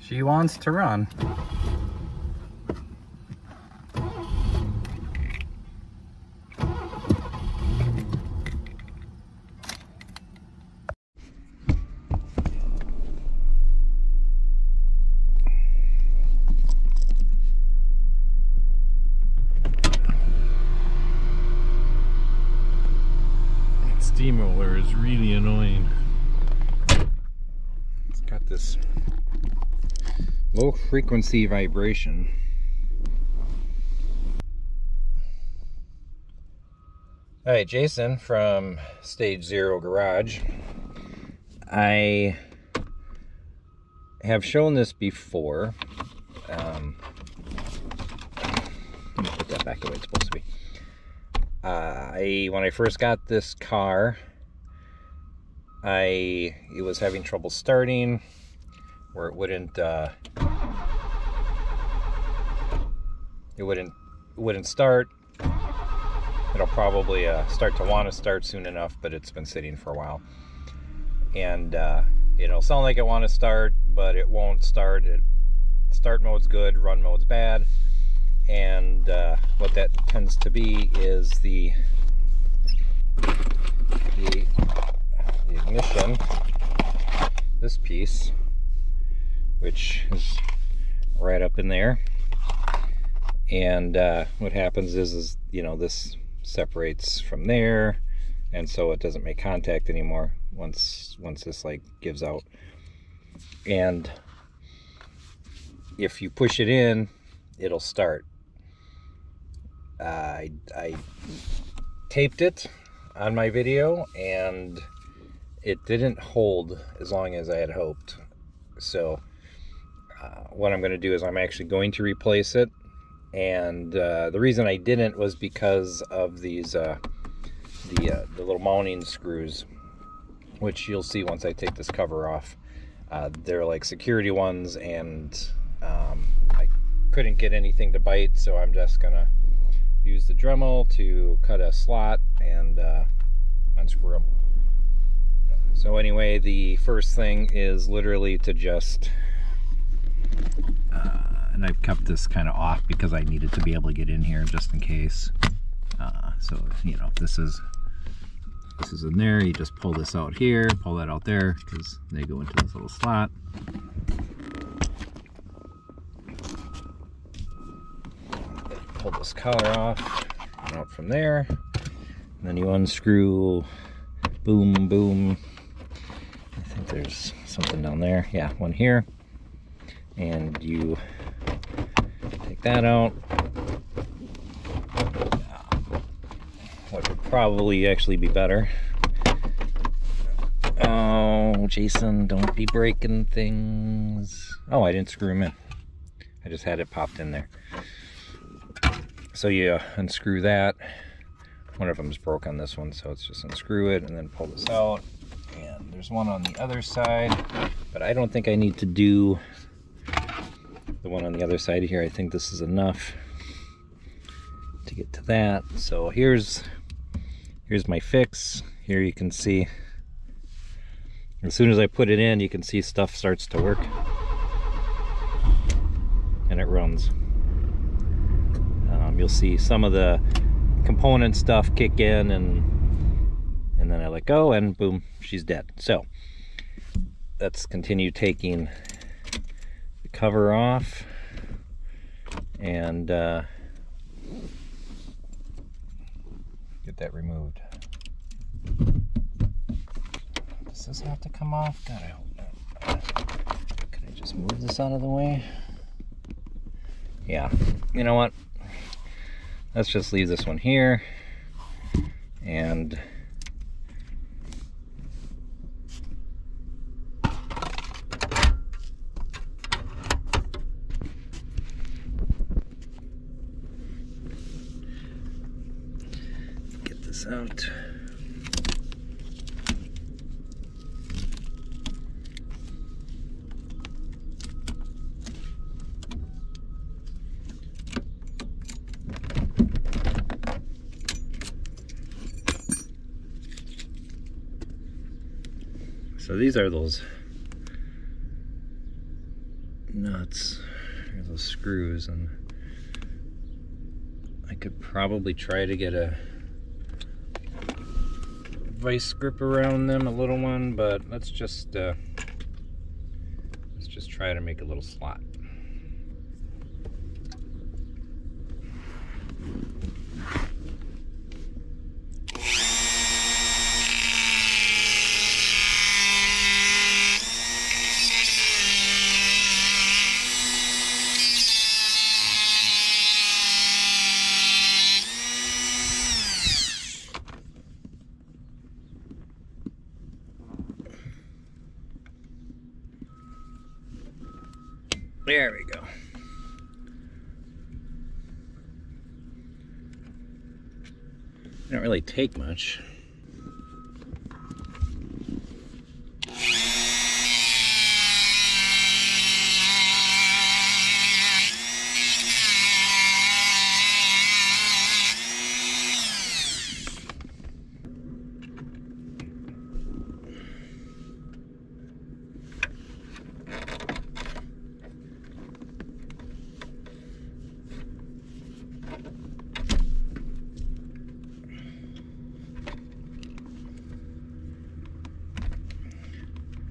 She wants to run. That steamroller is really annoying. It's got this low frequency vibration. Alright, Jason from Stage Zero Garage. I have shown this before. Let me put that back the way it's supposed to be. When I first got this car, it was having trouble starting, where it wouldn't start. It'll probably start to want to start soon enough, but it's been sitting for a while. And it'll sound like it want to start, but it won't start. Start mode's good, run mode's bad. And what that tends to be is the ignition, this piece, which is right up in there. And what happens is you know, this separates from there, and so it doesn't make contact anymore once this like gives out. And if you push it in, it'll start. I taped it on my video and it didn't hold as long as I had hoped. So what I'm going to do is I'm actually going to replace it. And the reason I didn't was because of these the little mounting screws, which you'll see once I take this cover off. They're like security ones, and I couldn't get anything to bite, so I'm just gonna use the Dremel to cut a slot and unscrew them. So anyway, the first thing is literally to just and I've kept this kind of off because I needed to be able to get in here just in case. So you know, this is in there. You just pull this out here, pull that out there, because they go into this little slot. Pull this collar off and out from there, and then you unscrew. Boom, boom. I think there's something down there. Yeah, one here. And you take that out. What would probably actually be better. Oh, Jason, don't be breaking things. Oh, I didn't screw them in. I just had it popped in there. So you unscrew that. One of them is broke on this one, so it's just unscrew it and then pull this out. And there's one on the other side, but I don't think I need to do the one on the other side here. I think this is enough to get to that. So here's my fix. Here you can see, as soon as I put it in, you can see stuff starts to work and it runs. You'll see some of the component stuff kick in, and then I let go and boom, she's dead. So let's continue taking the cover off and get that removed. Does this have to come off? God, I hope not. Can I just move this out of the way? Yeah, you know what? Let's just leave this one here and get this out. So these are those nuts. Here's those screws, and I could probably try to get a vice grip around them, a little one, but let's just try to make a little slot. There we go. They don't really take much.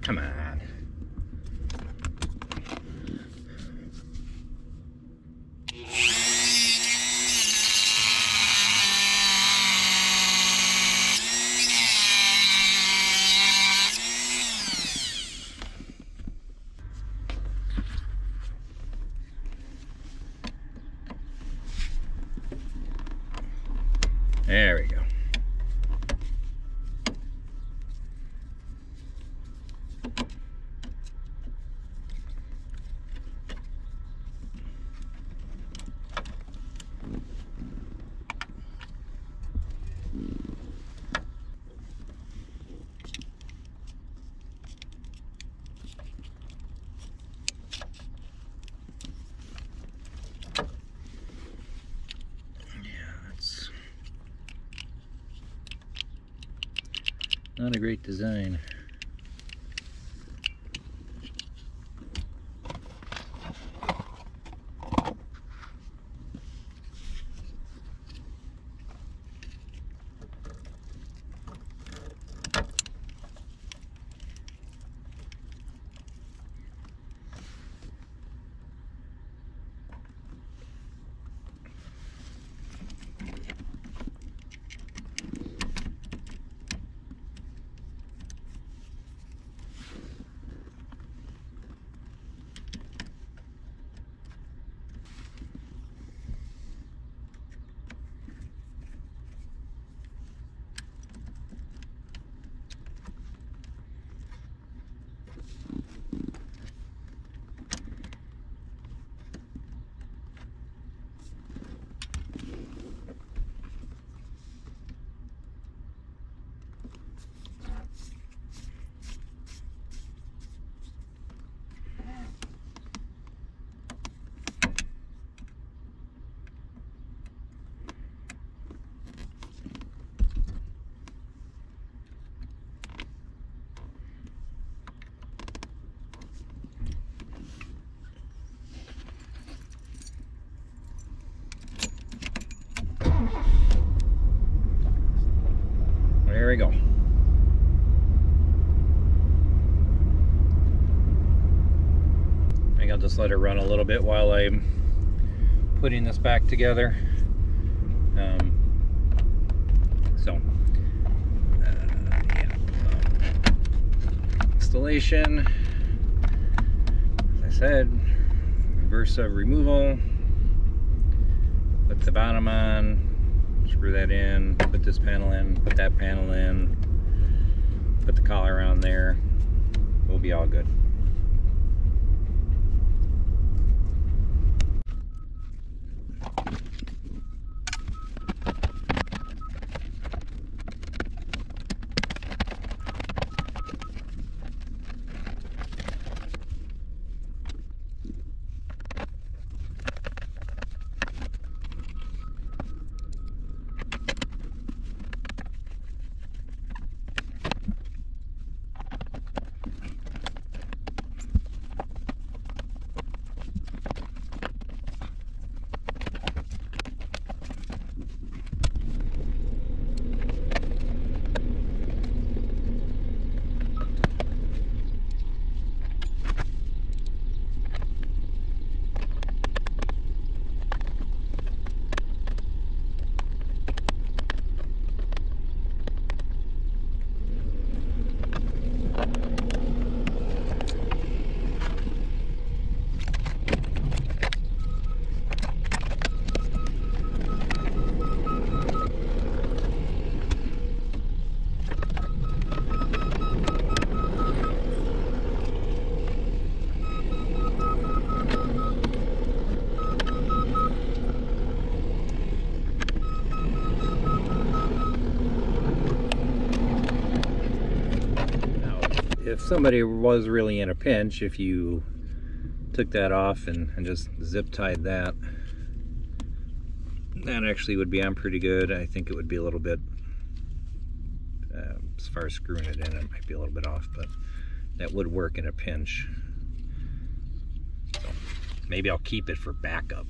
Come on. There we go. Not a great design. There we go. I think I'll just let it run a little bit while I'm putting this back together. Installation, as I said, Versa removal, put the bottom on, screw that in, put this panel in, put that panel in, put the collar on there, we'll be all good. if somebody was really in a pinch, if you took that off and just zip tied that, that actually would be on pretty good. I think it would be a little bit, as far as screwing it in, it might be a little bit off, but that would work in a pinch. So maybe I'll keep it for backup.